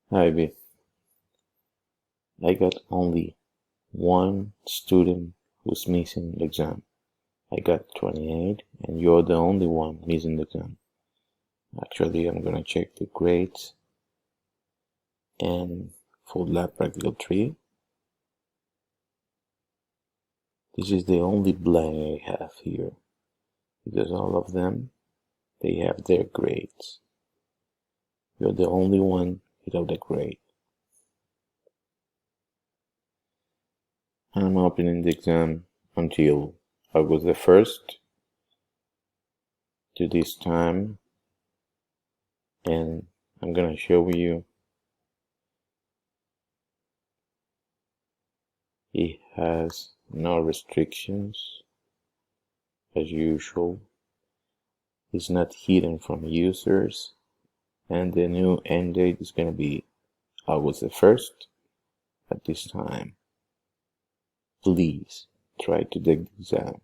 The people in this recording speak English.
Hi, B. I got only one student who's missing the exam. I got 28 and you're the only one missing the exam. Actually, I'm gonna check the grades and for lab practical 3. This is the only blank I have here because all of them, they have their grades. You're the only one without a grade. I'm opening the exam until August the 1st to this time, and I'm gonna show you it has no restrictions as usual. It's not hidden from users, and the new end date is gonna be August the 1st at this time. Please try to take the exam.